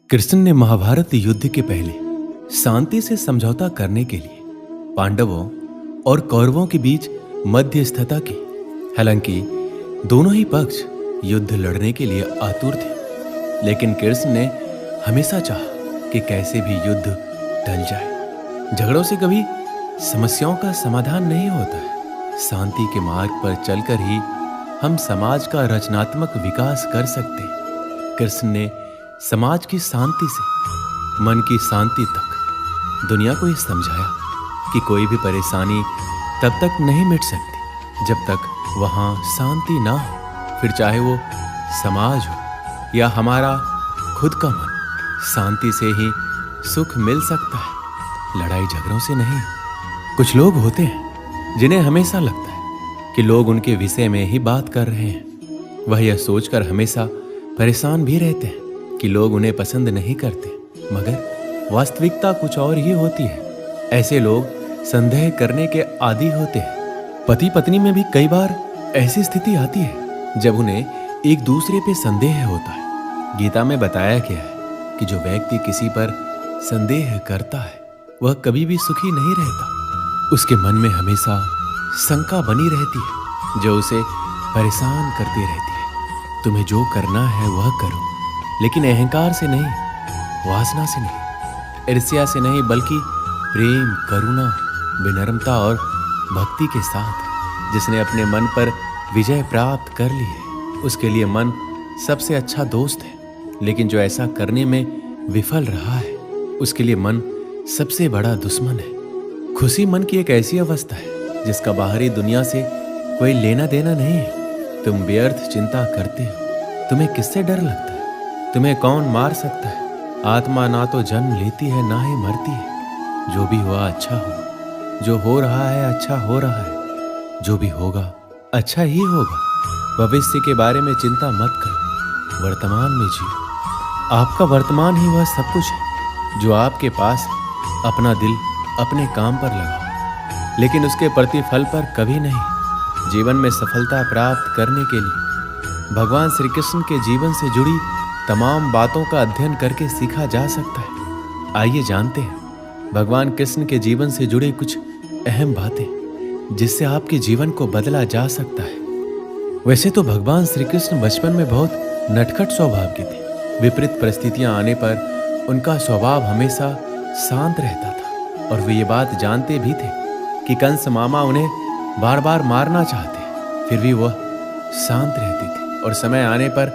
कृष्ण ने महाभारत युद्ध के पहले शांति से समझौता करने के लिए पांडवों और कौरवों के बीच मध्यस्थता की। हालांकि दोनों ही पक्ष युद्ध लड़ने के लिए आतुर थे, लेकिन कृष्ण ने हमेशा चाहा कि कैसे भी युद्ध टल जाए। झगड़ों से कभी समस्याओं का समाधान नहीं होता है। शांति के मार्ग पर चलकर ही हम समाज का रचनात्मक विकास कर सकते हैं। कृष्ण ने समाज की शांति से मन की शांति तक दुनिया को यह समझाया कि कोई भी परेशानी तब तक नहीं मिट सकती जब तक वहां शांति ना हो। फिर चाहे वो समाज हो या हमारा खुद का मन, शांति से ही सुख मिल सकता है, लड़ाई झगड़ों से नहीं। कुछ लोग होते हैं जिन्हें हमेशा लगता है कि लोग उनके विषय में ही बात कर रहे हैं। वह यह सोचकर हमेशा परेशान भी रहते हैं कि लोग उन्हें पसंद नहीं करते, मगर वास्तविकता कुछ और ही होती है। ऐसे लोग संदेह करने के आदी होते हैं। पति पत्नी में भी कई बार ऐसी स्थिति आती है जब उन्हें एक दूसरे पे संदेह होता है। गीता में बताया गया है कि जो व्यक्ति किसी पर संदेह करता है वह कभी भी सुखी नहीं रहता। उसके मन में हमेशा शंका बनी रहती है जो उसे परेशान करती रहती है। तुम्हें जो करना है वह करो, लेकिन अहंकार से नहीं, वासना से नहीं, ईर्ष्या से नहीं, बल्कि प्रेम, करुणा, विनम्रता और भक्ति के साथ। जिसने अपने मन पर विजय प्राप्त कर ली है उसके लिए मन सबसे अच्छा दोस्त है, लेकिन जो ऐसा करने में विफल रहा है उसके लिए मन सबसे बड़ा दुश्मन है। खुशी मन की एक ऐसी अवस्था है जिसका बाहरी दुनिया से कोई लेना देना नहीं है। तुम व्यर्थ चिंता करते हो। तुम्हें किससे डर लगता है? तुम्हें कौन मार सकता है? आत्मा ना तो जन्म लेती है ना ही मरती है। जो भी हुआ अच्छा हो, जो हो रहा है अच्छा हो रहा है, जो भी होगा अच्छा ही होगा। भविष्य के बारे में चिंता मत करो, वर्तमान में जियो। आपका वर्तमान ही वह सब कुछ है जो आपके पास है। अपना दिल अपने काम पर लगाओ, लेकिन उसके प्रतिफल पर कभी नहीं। जीवन में सफलता प्राप्त करने के लिए भगवान श्री कृष्ण के जीवन से जुड़ी तमाम बातों का अध्ययन करके सीखा जा सकता है। आइए जानते हैं भगवान कृष्ण के जीवन से जुड़े कुछ अहम बातें जिससे आपके जीवन को बदला जा सकता है। वैसे तो भगवान श्री कृष्ण बचपन में बहुत नटखट स्वभाव के थे। विपरीत परिस्थितियां आने पर उनका स्वभाव हमेशा शांत रहता था और वे ये बात जानते भी थे कि कंस मामा उन्हें बार बार मारना चाहते, फिर भी वह शांत रहते थे और समय आने पर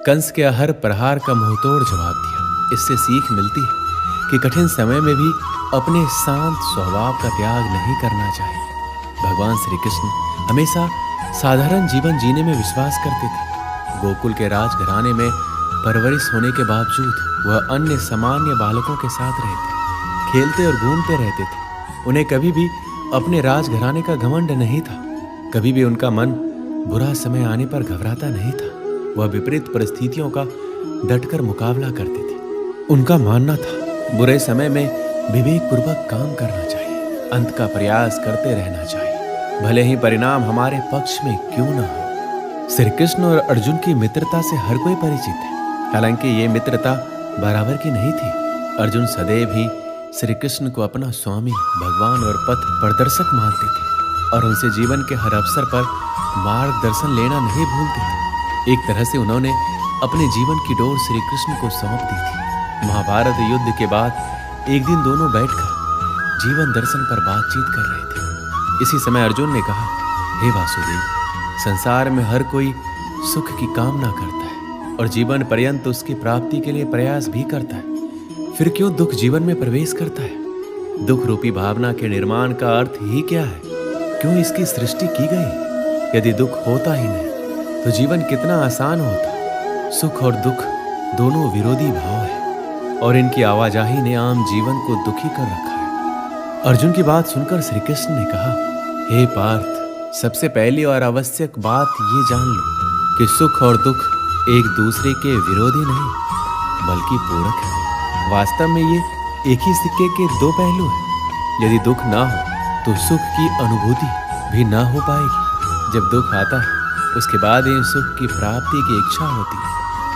कंस के हर प्रहार का मुंहतोड़ जवाब दिया। इससे सीख मिलती है कि कठिन समय में भी अपने शांत स्वभाव का त्याग नहीं करना चाहिए। भगवान श्री कृष्ण हमेशा साधारण जीवन जीने में विश्वास करते थे। गोकुल के राजघराने में परवरिश होने के बावजूद वह अन्य सामान्य बालकों के साथ रहते, खेलते और घूमते रहते थे। उन्हें कभी भी अपने राजघराने का घमंड नहीं था। कभी भी उनका मन बुरा समय आने पर घबराता नहीं था। वह विपरीत परिस्थितियों का डटकर मुकाबला करते थे। उनका मानना था बुरे समय में विवेकपूर्वक काम करना चाहिए, अंत का प्रयास करते रहना चाहिए, भले ही परिणाम हमारे पक्ष में क्यों न हो। श्री कृष्ण और अर्जुन की मित्रता से हर कोई परिचित है। हालांकि ये मित्रता बराबर की नहीं थी। अर्जुन सदैव ही श्री कृष्ण को अपना स्वामी, भगवान और पथ प्रदर्शक मानते थे और उनसे जीवन के हर अवसर पर मार्गदर्शन लेना नहीं भूलते थे। एक तरह से उन्होंने अपने जीवन की डोर श्री कृष्ण को सौंप दी थी। महाभारत युद्ध के बाद एक दिन दोनों बैठकर जीवन दर्शन पर बातचीत कर रहे थे। इसी समय अर्जुन ने कहा, हे वासुदेव, संसार में हर कोई सुख की कामना करता है और जीवन पर्यंत उसकी प्राप्ति के लिए प्रयास भी करता है। फिर क्यों दुख जीवन में प्रवेश करता है? दुख रूपी भावना के निर्माण का अर्थ ही क्या है? क्यों इसकी सृष्टि की गई? यदि दुख होता ही नहीं तो जीवन कितना आसान होता। सुख और दुख दोनों विरोधी भाव है और इनकी आवाजाही ने आम जीवन को दुखी कर रखा है। अर्जुन की बात सुनकर श्री कृष्ण ने कहा, हे पार्थ, सबसे पहली और आवश्यक बात ये जान लो कि सुख और दुख एक दूसरे के विरोधी नहीं बल्कि पूरक है। वास्तव में ये एक ही सिक्के के दो पहलू हैं। यदि दुख ना हो तो सुख की अनुभूति भी ना हो पाएगी। जब दुख आता है उसके बाद इन सुख की प्राप्ति की इच्छा होती है।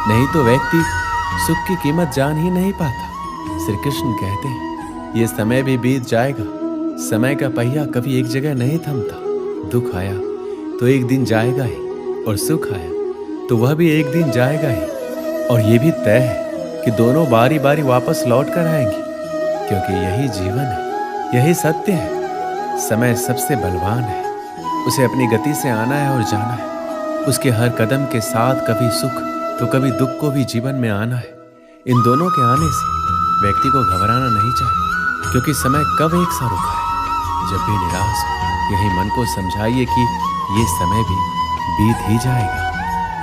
नहीं तो व्यक्ति सुख की कीमत जान ही नहीं पाता। श्री कृष्ण कहते हैं ये समय भी बीत जाएगा। समय का पहिया कभी एक जगह नहीं थमता। दुख आया तो एक दिन जाएगा ही, और सुख आया तो वह भी एक दिन जाएगा ही। और ये भी तय है कि दोनों बारी बारी वापस लौट कर आएंगे, क्योंकि यही जीवन है, यही सत्य है। समय सबसे बलवान है, उसे अपनी गति से आना है और जाना है। उसके हर कदम के साथ कभी सुख तो कभी दुख को भी जीवन में आना है। इन दोनों के आने से व्यक्ति को घबराना नहीं चाहिए, क्योंकि समय कब एक सा रुका है। जब भी निराश हो, यही मन को समझाइए कि ये समय भी बीत ही जाएगा।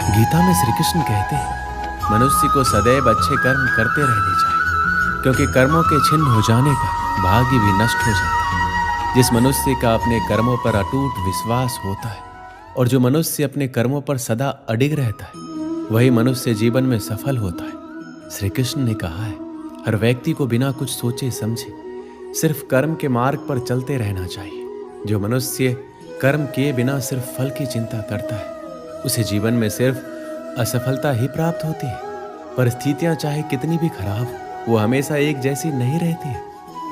गीता में श्री कृष्ण कहते हैं मनुष्य को सदैव अच्छे कर्म करते रहने चाहिए, क्योंकि कर्मों के छिन्न हो जाने पर भाग्य भी नष्ट हो जाता है। जिस मनुष्य का अपने कर्मों पर अटूट विश्वास होता है और जो मनुष्य अपने कर्मों पर सदा अडिग रहता है, वही मनुष्य जीवन में सफल होता है। श्री कृष्ण ने कहा है हर व्यक्ति को बिना कुछ सोचे समझे सिर्फ कर्म के मार्ग पर चलते रहना चाहिए। जो मनुष्य कर्म किए बिना सिर्फ फल की चिंता करता है, उसे जीवन में सिर्फ असफलता ही प्राप्त होती है। परिस्थितियां चाहे कितनी भी खराब हो, वो हमेशा एक जैसी नहीं रहती है,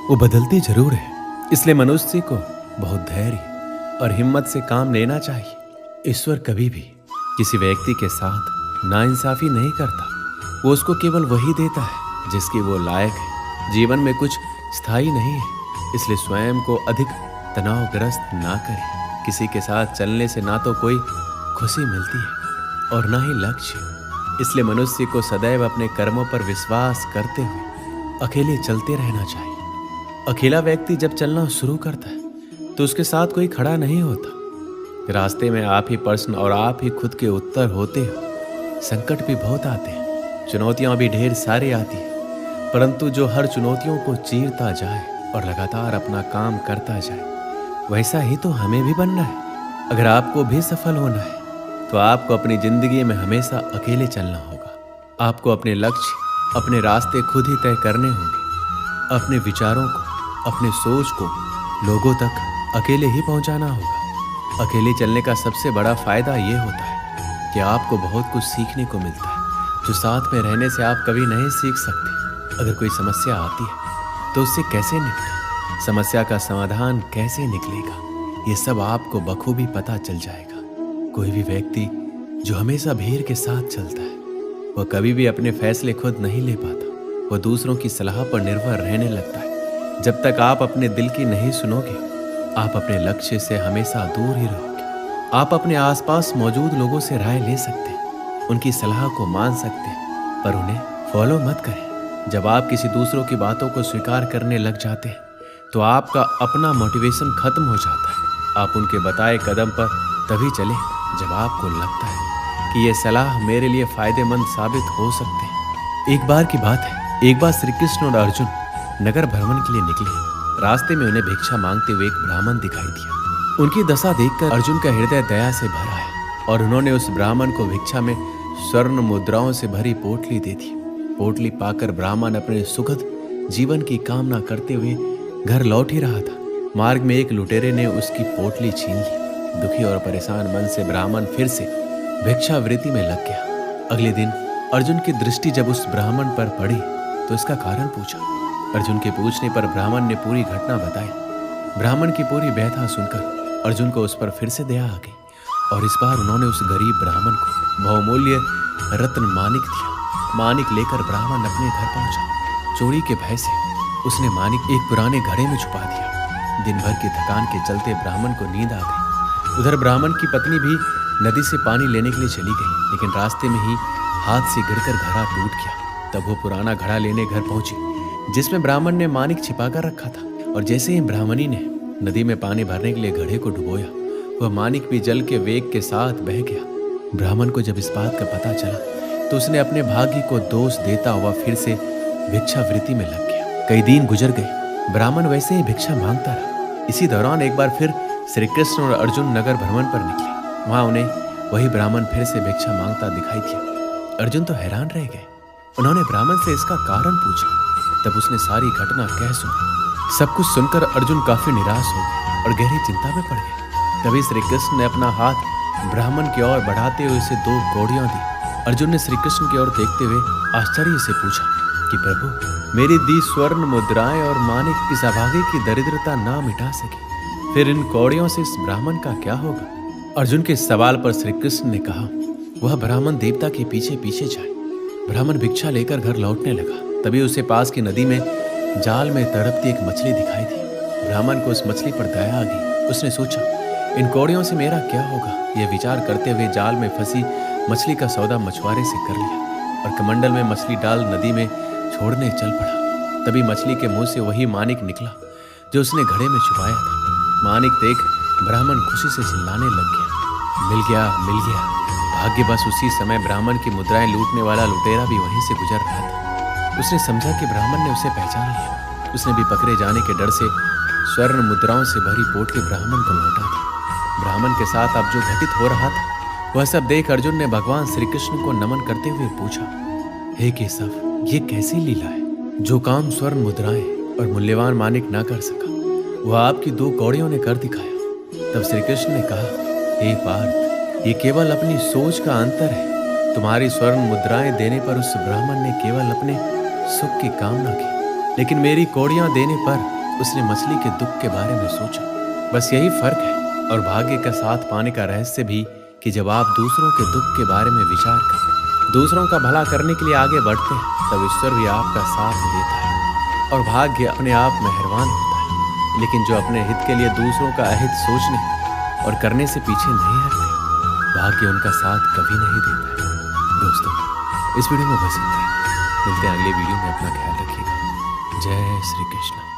वो बदलती जरूर है। इसलिए मनुष्य को बहुत धैर्य और हिम्मत से काम लेना चाहिए। ईश्वर कभी भी किसी व्यक्ति के साथ नाइंसाफी नहीं करता, वो उसको केवल वही देता है जिसकी वो लायक है। जीवन में कुछ स्थायी नहीं है, इसलिए स्वयं को अधिक तनावग्रस्त ना करें। किसी के साथ चलने से ना तो कोई खुशी मिलती है और ना ही लक्ष्य, इसलिए मनुष्य को सदैव अपने कर्मों पर विश्वास करते हुए अकेले चलते रहना चाहिए। अकेला व्यक्ति जब चलना शुरू करता है तो उसके साथ कोई खड़ा नहीं होता। रास्ते में आप ही प्रश्न और आप ही खुद के उत्तर होते हो। संकट भी बहुत आते हैं, चुनौतियां भी ढेर सारी आती हैं, परंतु जो हर चुनौतियों को चीरता जाए और लगातार अपना काम करता जाए, वैसा ही तो हमें भी बनना है। अगर आपको भी सफल होना है तो आपको अपनी जिंदगी में हमेशा अकेले चलना होगा। आपको अपने लक्ष्य, अपने रास्ते खुद ही तय करने होंगे। अपने विचारों को, अपने सोच को लोगों तक अकेले ही पहुंचाना होगा। अकेले चलने का सबसे बड़ा फायदा ये होता है कि आपको बहुत कुछ सीखने को मिलता है, जो साथ में रहने से आप कभी नहीं सीख सकते। अगर कोई समस्या आती है तो उससे कैसे निपटें, समस्या का समाधान कैसे निकलेगा, ये सब आपको बखूबी पता चल जाएगा। कोई भी व्यक्ति जो हमेशा भीड़ के साथ चलता है, वह कभी भी अपने फैसले खुद नहीं ले पाता। वह दूसरों की सलाह पर निर्भर रहने लगता है। जब तक आप अपने दिल की नहीं सुनोगे, आप अपने लक्ष्य से हमेशा दूर ही रहोगे। आप अपने आसपास मौजूद लोगों से राय ले सकते हैं, उनकी सलाह को मान सकते हैं, पर उन्हें फॉलो मत करें। जब आप किसी दूसरों की बातों को स्वीकार करने लग जाते हैं तो आपका अपना मोटिवेशन खत्म हो जाता है। आप उनके बताए कदम पर तभी चलें जब आपको लगता है कि ये सलाह मेरे लिए फायदेमंद साबित हो सकते हैं। एक बार की बात है, एक बार श्री कृष्ण और अर्जुन नगर भ्रमण के लिए निकले। रास्ते में उन्हें भिक्षा मांगते हुए एक ब्राह्मण दिखाई दिया। उनकी दशा देखकर अर्जुन का हृदय दया से भर आया और उन्होंने उस ब्राह्मण को भिक्षा में स्वर्ण मुद्राओं से भरी पोटली दे दी। पोटली पाकर ब्राह्मण अपने सुखद जीवन की कामना करते हुए घर लौट ही रहा था। मार्ग में एक लुटेरे ने उसकी पोटली छीन ली। दुखी और परेशान मन से ब्राह्मण फिर से भिक्षावृत्ति में लग गया। अगले दिन अर्जुन की दृष्टि जब उस ब्राह्मण पर पड़ी तो इसका कारण पूछा। अर्जुन के पूछने पर ब्राह्मण ने पूरी घटना बताई। ब्राह्मण की पूरी व्यथा सुनकर अर्जुन को उस पर फिर से दया आ गई और इस बार उन्होंने उस गरीब ब्राह्मण को बहुमूल्य रत्न मानिक दिया। मानिक लेकर ब्राह्मण अपने घर पहुंचा। चोरी के भय से उसने मानिक एक पुराने घड़े में छुपा दिया। दिन भर की थकान के चलते ब्राह्मण को नींद आ गई। उधर ब्राह्मण की पत्नी भी नदी से पानी लेने के लिए चली गई, लेकिन रास्ते में ही हाथ से गिरकर घड़ा टूट गया। तब वो पुराना घड़ा लेने घर पहुंची जिसमें ब्राह्मण ने मानिक छिपाकर रखा था, और जैसे ही ब्राह्मणी ने नदी में पानी भरने के लिए घड़े को डुबोया, वह मानिक भी जल के वेग के साथ बह गया। ब्राह्मण को जब इस बात का पता चला तो उसने अपने भाग्य को दोष देता हुआ फिर से भिक्षावृत्ति में लग गया। कई दिन गुजर गए, ब्राह्मण वैसे ही भिक्षा मांगता रहा। इसी दौरान एक बार फिर श्री कृष्ण और अर्जुन नगर भ्रमण पर निकले। वहां उन्हें वही ब्राह्मण फिर से भिक्षा मांगता दिखाई दिया। अर्जुन तो हैरान रह गए। उन्होंने ब्राह्मण से इसका कारण पूछा। तब उसने सारी घटना कह सुनाई। सब कुछ सुनकर अर्जुन काफी निराश हो गए और गहरी चिंता में पड़ गए। तभी श्री कृष्ण ने अपना हाथ ब्राह्मण की ओर बढ़ाते हुए उसे 2 कौड़ियां दी अर्जुन ने श्री कृष्ण की ओर देखते हुए आश्चर्य से पूछा कि प्रभु, मेरी दी स्वर्ण मुद्राएं और मानिक इस अभागे की दरिद्रता ना मिटा सके, फिर इन कौड़ियों से इस ब्राह्मण का क्या होगा? अर्जुन के सवाल पर श्री कृष्ण ने कहा, वह ब्राह्मण देवता के पीछे पीछे जाए। ब्राह्मण भिक्षा लेकर घर लौटने लगा। तभी उसे पास की नदी में जाल में तड़पती एक मछली दिखाई दी। ब्राह्मण को उस मछली पर दया आ गई। उसने सोचा, इन कौड़ियों से मेरा क्या होगा? यह विचार करते हुए जाल में फंसी मछली का सौदा मछुआरे से कर लिया और कमंडल में मछली डाल नदी में छोड़ने चल पड़ा। तभी मछली के मुंह से वही मानिक निकला जो उसने घड़े में छुपाया था। मानिक देख ब्राह्मण खुशी से चिल्लाने लग गया, मिल गया, मिल गया। भाग्यवश उसी समय ब्राह्मण की मुद्राएं लूटने वाला लुटेरा भी वहीं से गुजर रहा था। उसने समझा कि ब्राह्मण ने उसे पहचान लिया। उसने भी पकड़े जाने के डर से स्वर्ण मुद्राओं से भरी पोटली ब्राह्मण को लौटा दी। ब्राह्मण के साथ अब जो घटित हो रहा था वह सब देख अर्जुन ने भगवान श्री कृष्ण को नमन करते हुए पूछा, हे केशव, ये कैसी लीला है? जो काम स्वर्ण मुद्राएं और मूल्यवान मानिक ना कर सका वह आपकी 2 कौड़ियों ने कर दिखाया। तब श्री कृष्ण ने कहा, हे पार्थ, ये केवल अपनी सोच का अंतर है। तुम्हारी स्वर्ण मुद्राएं देने पर उस ब्राह्मण ने केवल अपने सुख की कामना की, लेकिन मेरी कौड़ियां देने पर उसने मछली के दुख के बारे में सोचा। बस यही फर्क है। और भाग्य का साथ पाने का रहस्य भी कि जब आप दूसरों के दुख के बारे में विचार कर दूसरों का भला करने के लिए आगे बढ़ते हैं, तब ईश्वर भी आपका साथ देता है और भाग्य अपने आप मेहरबान होता है। लेकिन जो अपने हित के लिए दूसरों का अहित सोचने और करने से पीछे नहीं हटते, भाग्य उनका साथ कभी नहीं देता है। दोस्तों, इस वीडियो में बस इतना ही। मिलते हैं अगले वीडियो में। अपना ख्याल रखिएगा। जय श्री कृष्ण।